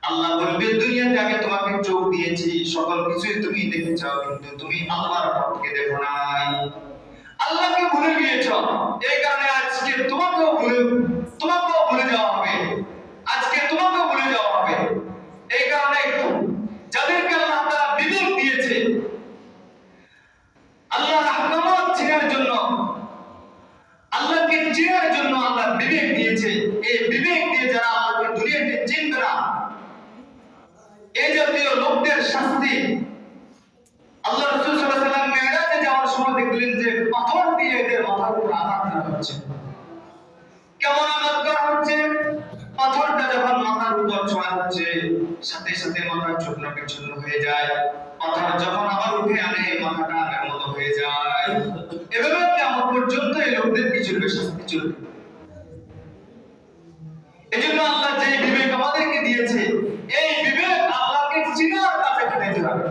আল্লাহ বলবে, দুনিয়াতে আমি তোমাকে চোখ দিয়েছি, সকল কিছুই তুমি দেখেছো, কিন্তু তুমি আল্লাহর পথকে দেখো নাই, আল্লাহকে ভুলে গিয়েছো। এই কারণে আজকে তোমাকেও ভুলে যাওয়া হবে, আজকে তোমাকেও ভুলে যাওয়া হবে। এই কারণে যাদেরকে আল্লাহ তাআলা বিবেক দিয়েছে, আল্লাহর আহকামাত চেনার জন্য, আল্লাহকে চেনার জন্য আল্লাহ বিবেক দিয়েছে, এই বিবেক দিয়ে যারা আল্লাহকে দুনিয়াতে চিনবে না, এই জাতীয় লোকদের শাস্তি আল্লাহ রাসূল সাল্লাল্লাহু আলাইহি ওয়াসাল্লাম মেরাজে যাওয়ার সময় দেখলেন যে পাথর দিয়ে এদের মাথার উপর আঘাত করা হচ্ছে। কেমন আঘাত করা হচ্ছে? পাথরটা যখন মাথার উপর ছোঁয়া হচ্ছে, সাথে সাথে মাথা চূর্ণ বিচূর্ণ হয়ে যায়। পাথর যখন আবার উঠে আনে, মাথাটা আগের মতো হয়ে যায়। এভাবে কিয়ামত পর্যন্ত এই লোকদের কি চলবে? শাস্তি চলবে। এজন্য আল্লাহ যে বিবেক আমাদেরকে দিয়েছে, এই বিবেক আল্লাহকে চিনার কাছে খাটাইতে হবে।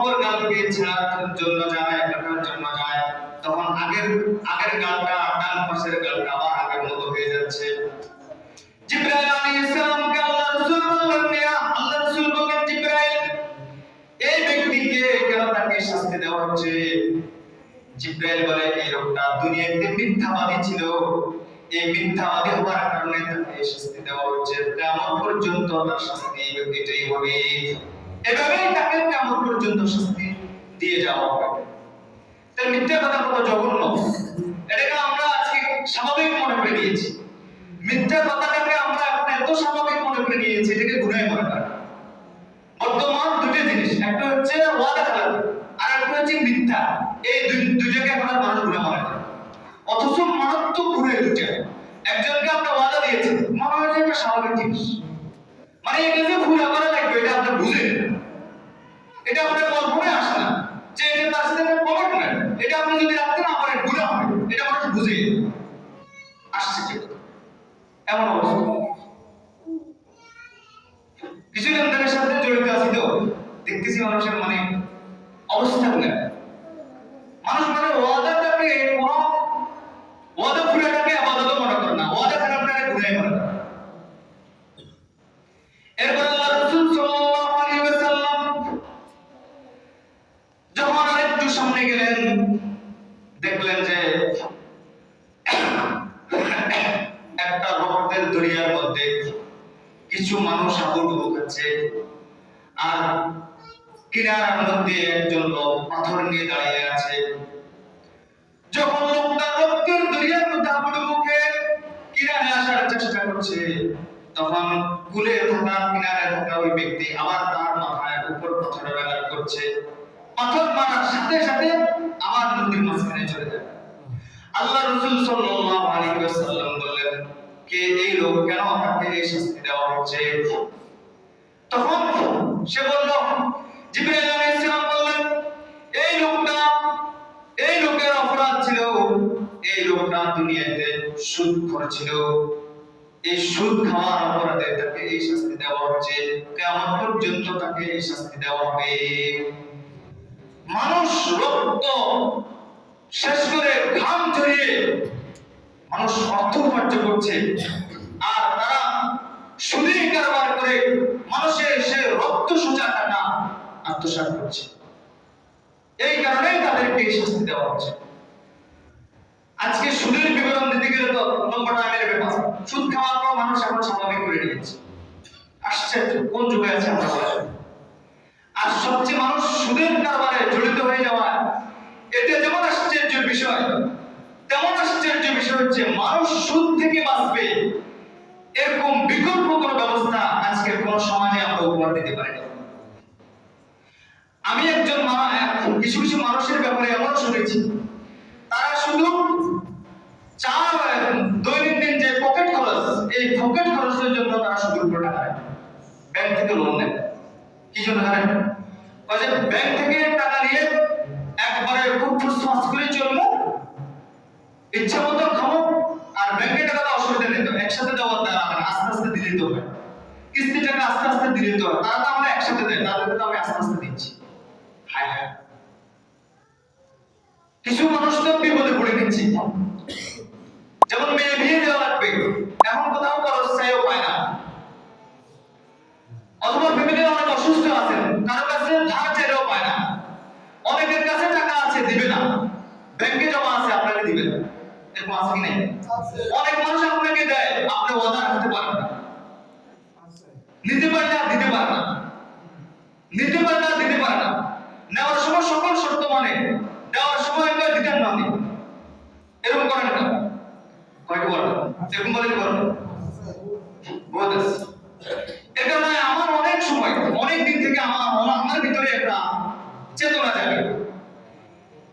অপর গালকে ছেঁড়ার জন্য যায়, কাটার জন্য যায়, তখন আগের গালটা ডান পাশের গালটা আবার আগের মতো হয়ে যাচ্ছে। জিবরাইল আলাইহিস সালামকে আল্লাহ রাসূল বললেন, আল্লাহ রাসূল বললেন, জিবরাইল, এই ব্যক্তিকে কেন তাকে শাস্তি দেওয়া হচ্ছে? জিবরাইল বলে, এই লোকটা দুনিয়াতে মিথ্যাবাদী ছিল, এই মিথ্যাবাদী হওয়ার কারণে তাকে শাস্তি দেওয়া হচ্ছে, কিয়ামত পর্যন্ত তার শাস্তি এটাই হবে। এভাবেই তাকে কিয়ামত পর্যন্ত শাস্তি দিয়ে যাওয়া হবে। তাই মিথ্যা কথা কত জঘন্য, এটাকে আমরা আজকে স্বাভাবিক মনে করে নিয়েছি। মিথ্যা কথাটাকে আমরা এখন এত স্বাভাবিক মনে করে নিয়েছি, এটাকে গুনাহ মনে করি। বর্তমান দুটো জিনিস, একটা হচ্ছে ওয়াদা খেলাপি, আর একটা হচ্ছে মিথ্যা। এই দুইটাকে এখন মানুষ গুনাহ মনে করে, অথচ মারাত্মক গুনাহ দুইটা। একজনকে আপনি ওয়াদা দিয়েছেন, মনে হয় যে এটা স্বাভাবিক জিনিস, মানে এটা যে পুরো করা লাগবে এটা আপনি বুঝেন, এটা আপনার কল্পনায় আসে না যে এটা তার সাথে একটা কমিটমেন্ট, এটা আপনি যদি রাখতে না পারেন গুনাহ হবে, এটা মানুষ বুঝে আসছে। এমন অবস্থা কিছু লেনদেনের সাথে জড়িত আছি, তো দেখতেছি মানুষের মানে অবস্থা গুলো। মানুষ মানে ওয়াদাটাকে কোনো ওয়াদা পুরাটাকে আবাদত মনে করে না, ওয়াদা খারাপটাকে গুনাহ মনে করে। এরপর আল্লাহ রাসূল সাল্লাল্লাহু আলাইহি ওয়াসাল্লাম যখন আরেকটু সামনে গেলেন, দেখলেন যে একটা রক্তের দরিয়ার মধ্যে কিছু মানুষ হাবুডুবু খাচ্ছে, আর কিনারার মধ্যে একজন লোক পাথর নিয়ে দাঁড়িয়ে আছে। যখন লোকটা রক্তের দরিয়ার মধ্যে হাবুডুবু খেয়ে কিনারে আসার চেষ্টা করছে, তখন কুলে থাকা কিনারে থাকা ওই ব্যক্তি আবার তার মাথায় উপর পাথরের আঘাত করছে। পাথর মারার সাথে সাথে আবার নদীর মাঝখানে চলে যায়। আল্লাহ রাসূল সাল্লাল্লাহু আলাইহি ওয়াসাল্লাম বললেন, কে এই লোক, কেন তাকে এই শাস্তি দেওয়া হচ্ছে? তখন সে বলল, জিবরাইল আলাইহিস সালাম বললেন, এই লোকের অপরাধ ছিল, এই লোকটা দুনিয়াতে সুদখোর ছিল, এই সুদ খাওয়ার অপরাধে তাকে এই শাস্তি দেওয়া হচ্ছে, কিয়ামত পর্যন্ত তাকে এই শাস্তি দেওয়া হবে। মানুষ রক্ত শেষ করে ঘাম ঝরিয়ে মানুষ অর্থ উপার্জন করছে, আর তারা সুদী কারবার করে মানুষের সে রক্ত সোজা টাকা আত্মসাৎ করছে। এই কারণেই তাদেরকে শাস্তি দেওয়া হচ্ছে। আজকে সুদের বিবরণ দিতে গেলে তো লম্বা টাইমের ব্যাপার, সুদ খাওয়ার পর মানুষ এখন স্বাভাবিক করে নিয়েছে। আশ্চর্য, কোন যুগে আছে আমরা বলেন। আর সবচেয়ে মানুষ সুদের কারবারে জড়িত হয়ে যাওয়া, এটা যেমন আশ্চর্যের বিষয়, তেমন আশ্চর্য বিষয় হচ্ছে মানুষ সুদ থেকে বাঁচবে এরকম বিকল্প কোনো ব্যবস্থা আজকের কোন সমাজে আমরা উপহার দিতে পারি না। আমি কিছু কিছু মানুষের ব্যাপারে এমন শুনেছি, তারা শুধু দৈনন্দিন যে পকেট খরচ, এই পকেট খরচের জন্য তারা সুদের উপর টাকা নেয়, ব্যাংক থেকে লোন নেয়। কি জন্য জানেন? ওই যে ব্যাংক থেকে টাকা নিয়ে একবারে খুব ফুসফাস করে চলবো, ইচ্ছা মতো খাবো, আর ব্যাংকে টাকা তো অসুবিধা নেই, তো একসাথে দেওয়ার দ্বারা আস্তে আস্তে দিয়ে দিতে হবে, কিস্তি টাকা আস্তে আস্তে দিয়ে দিতে হবে। তারা তো আমরা একসাথে দেয়, তাদেরকে তো আমি আস্তে আস্তে দিচ্ছি। হায় হায়, কিছু মানুষ তো বিপদে পড়ে নিচ্ছে। যেমন মেয়ে বিয়ে দেওয়া লাগবে, এখন কোথাও খরচ চাইও পায় না, অথবা ফ্যামিলি অনেক অসুস্থ আছেন, কারো কাছে ধার চাইলেও পায় না, অনেকের কাছে টাকা আছে দিবে না, ব্যাংকে জমা আছে আপনাকে দিবে না, এরকম আছে কি নাই? অনেক মানুষ আপনাকে দেয়, আপনি ওয়াদা রাখতে পারেন না, নিতে পারেন না, দিতে পারেন না, নিতে পারেন না, দিতে পারেন না, নেওয়ার সময় সকল শর্ত মানে, দেওয়ার সময় একবার দিতেন না, এরকম করেন না, কয়টা বলেন, এরকম বলেন করেন বহুত আছে। এর কারণে আমার অনেক সময়, অনেক দিন থেকে আমার ভিতরে একটা চেতনা জাগে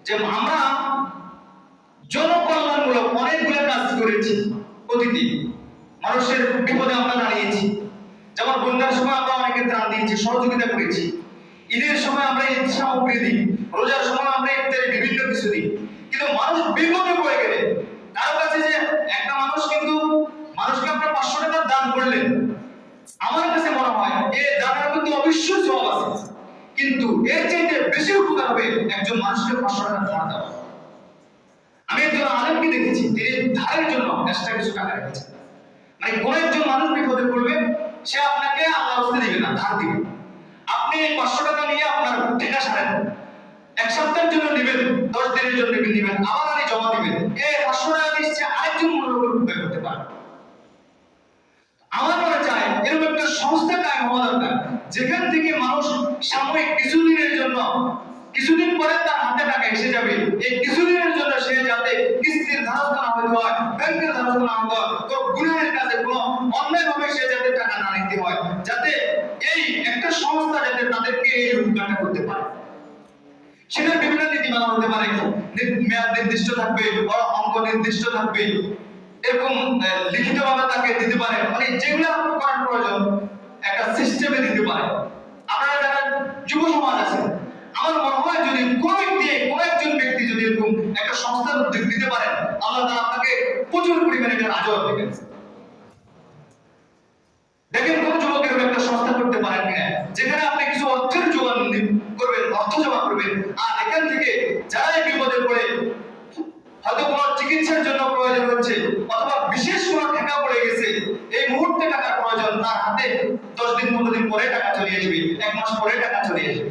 যে আমরা জনকল্যাণমূলক অনেকগুলো কাজ করেছি, প্রতিদিন মানুষের বিপদে আমরা দাঁড়িয়েছি। যেমন বন্যার সময় আমরা অনেকে ত্রাণ দিয়েছি, সহযোগিতা করেছি, ঈদের সময় আমরা ঈদ সামগ্রী দিই, রোজার সময় আমরা ইত্যাদি বিভিন্ন কিছু দিই। কিন্তু মানুষ বিপদে পড়ে গেলে কারো কাছে যে একটা মানুষ, কিন্তু মানুষকে আপনার 500 টাকা দান করলেন, আমার কাছে মনে হয় এই দানের মধ্যে অবশ্যই সওয়াব আছে, কিন্তু এর চাইতে বেশি দরকার হবে একজন মানুষকে 500 টাকা ধার দেওয়া। আমি একজন আলেমকে দেখেছি, তিনি ধারের জন্য এক্সট্রা কিছু টাকা রেখেছেন। মানে কোন একজন মানুষ বিপদে পড়বে, সে আপনাকে আল্লাহর রাস্তায় দিবে না, ধার দিবে। আপনি 500 টাকা নিয়ে আপনার টাকা সারেন, এক সপ্তাহের জন্য নেবেন, 10 দিনের জন্য নেবেন, আবার আনি জমা দিবেন। এই 500 টাকা নিশ্চয় আরেকজন মনের উপর উপকার করতে পারে। আমার মনে চাই এরকম একটা সংস্থা কায়েম হওয়া দরকার, যেখান থেকে মানুষ সাময়িক কিছুদিনের জন্য, কিছুদিন পরে তার হাতে টাকা এসে যাবে, এই কিছুদিনের জন্য সে যাতে কিস্তির ধারস্থ না হতে হয়, ব্যাংকের ধারস্থ না হতে হয়, কোনো গুনাহের কাজে কোনো অন্যায়ভাবে সে যাতে টাকা না নিতে হয়, যাতে এই একটা সংস্থা যাতে তাদেরকে এই উপকারটা করতে পারে। সেটা বিভিন্ন নীতিমালা হতে পারে, মেয়াদ নির্দিষ্ট থাকবে, অঙ্ক নির্দিষ্ট থাকবে, এরকম লিখিতভাবে তাকে দিতে পারে। মানে যেগুলো করার প্রয়োজন একটা সিস্টেমে দিতে পারে। আপনারা যারা যুব সমাজ আছে, আমার মনে হয় যদি কোন একজন ব্যক্তি যদি এরকম একটা সংস্থার উদ্যোগ নিতে পারেন, আল্লাহ তাআলা আপনাকে প্রচুর পরিমাণে একটা আজর দিবেন। দেখেন কোন যুবকের একটা সংস্থা করতে পারেন কিনা, যেখানে আপনি কিছু অর্থের যোগান করবেন, অর্থ জমা করবেন, আর এখান থেকে যারা এই বিপদে পড়ে হয়তো কোনো চিকিৎসার জন্য প্রয়োজন হচ্ছে, অথবা বিশেষ কোনো টাকা পড়ে গেছে, এই মুহূর্তে টাকার প্রয়োজন, তার হাতে 10 দিন 15 দিন পরে টাকা চলে আসবে, 1 মাস পরে টাকা চলে আসবে।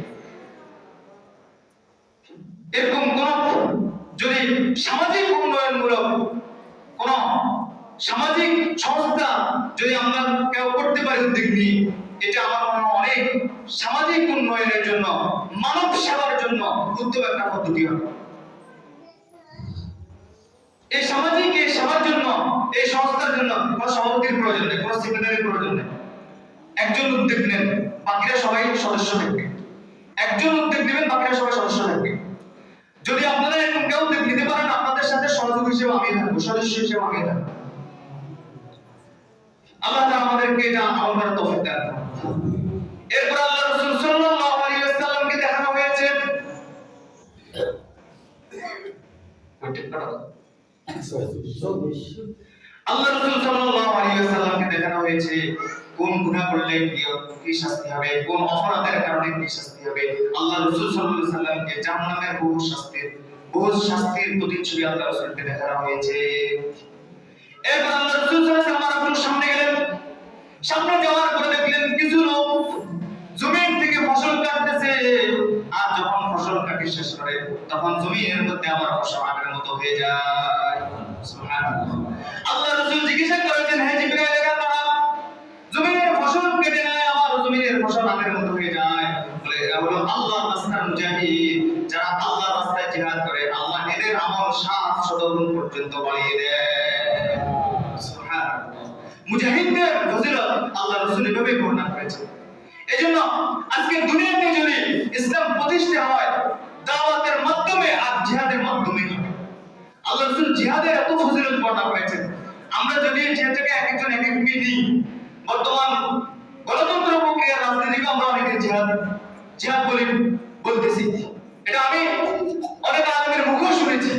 এরকম কোন যদি সামাজিক উন্নয়নমূলক কোন সামাজিক সংস্থা যদি আমরা কেউ করতে পারি উদ্যোগ নিয়ে, এটা আমার মনে হয় অনেক সামাজিক উন্নয়নের জন্য, মানব সেবার জন্য উত্তম একটা পদ্ধতি হবে। এই সামাজিক এই সেবার জন্য, এই সংস্থার জন্য কোনো সভাপতির প্রয়োজন নেই, কোনো সেক্রেটারির প্রয়োজন নেই। একজন উদ্যোগ নেন, বাকিরা সবাই সদস্য থাকবে। একজন উদ্যোগ নেবেন, বাকিরা সবাই সদস্য থাকবে। যদি আপনারা এরকম কেউ উদ্যোগ নিতে পারেন, আপনাদের সাথে সহযোগী হিসেবে আমি থাকবো, সদস্য হিসেবে আমি থাকবো। আল্লাহ তাআলা আমাদেরকে এটা আমল করার তৌফিক দান করুন। এরপর আল্লাহ রাসূল সাল্লাল্লাহু আলাইহি ওয়াসাল্লামকে দেখানো হয়েছে, আল্লাহ রাসূল সাল্লাল্লাহু আলাইহি ওয়াসাল্লামকে দেখানো হয়েছে কোন গুনাহ করলে কি শাস্তি হবে, কোন অপরাধের কারণে কি শাস্তি হবে। আল্লাহ রাসূল সাল্লাল্লাহু আলাইহি ওয়াসাল্লামকে জাহান্নামের বহু শাস্তির প্রতিচ্ছবি আল্লাহ রাসূলকে দেখানো হয়েছে। এরপর আল্লাহ রাসূল সাল্লাল্লাহু আলাইহি ওয়াসাল্লাম সামনে গেলেন, সামনে যাওয়ার পরে দেখলেন কিছু লোক জমিন থেকে ফসল কাটতেছে, আর যখন ফসল কাটি শেষ করে তখন জমিনের মধ্যে আবার ফসল আগের মতো হয়ে যায়। সুবহানাল্লাহ। আল্লাহ রাসূল জিজ্ঞাসা করেছেন, হে জিবরাইল, তারা জমিনের ফসল কেটে নেয়, আবার জমিনের ফসল আগের মতো হয়ে যায়, বলে এরা হলো আল্লাহর রাস্তার মুজাহিদ, যারা আল্লাহর রাস্তায় জিহাদ করে, আল্লাহ এদের আমল 700 গুণ পর্যন্ত বাড়িয়ে দেয়। সুবহানাল্লাহ। মুজাহিদদের ফজিলত আল্লাহ রাসূল এভাবে বর্ণনা করেছেন। এজন্য আজকে দুনিয়াতে যদি ইসলাম প্রতিষ্ঠা হয়, দাওয়াতের মাধ্যমে আর জিহাদের মাধ্যমে হবে। আল্লাহ রাসূল জিহাদের এত ফজিলত বর্ণনা করেছেন। আমরা যদি জিহাদটাকে একজন একভাবে নিই, বর্তমান গণতন্ত্র প্রক্রিয়ার রাজনীতিকে আমরা অনেকে জিহাদ বলতেছি। এটা আমি অনেক আলেমের মুখেও শুনেছি,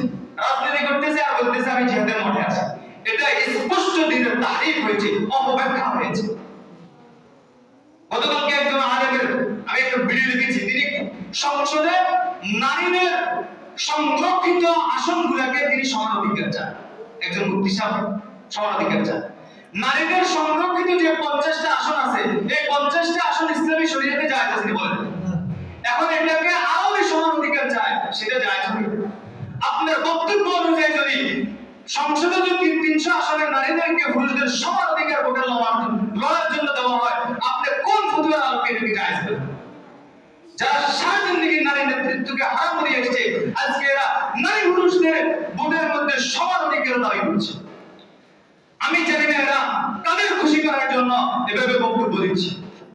রাজনীতি করতেছে আর বলতেছে আমি জিহাদের মাঠে আছি। এটা স্পষ্ট দিনের তারিফ হয়েছে, অপব্যাখ্যা হয়েছে। গতকালকে একজন আলেমের আমি একটা ভিডিও দেখেছি, তিনি সংসদে নারীদের সংরক্ষিত আসনগুলোকে তিনি সমান অধিকার চান। একজন মুফতি সাহেব সমান অধিকার চান। নারীদের সংরক্ষিত যে 50টা আসন আছে, এই 50টা আসন ইসলামী শরীয়তে জায়েজ আছে বলেন। এখন এটাকে আরো সমান অধিকার চায়, সেটা জায়েজ হবে। আপনার বক্তব্য অনুযায়ী যদি সংসদে যদি 300 আসনের নারীদেরকে পুরুষদের সমান অধিকার ভোটে লড়ার জন্য দেওয়া হয়, আপনি কোন ফতোয়ার আলোকে এটাকে জায়েজ করবেন? যারা সারা জিন্দেগি নারী নেতৃত্বকে হারাম করে এসেছে, আজকে এরা নারী পুরুষদের ভোটের মধ্যে সমান অধিকার দাবি করছে। আমি জানি না এরা কাদের খুশি করার জন্য এভাবে বক্তব্য দিচ্ছে।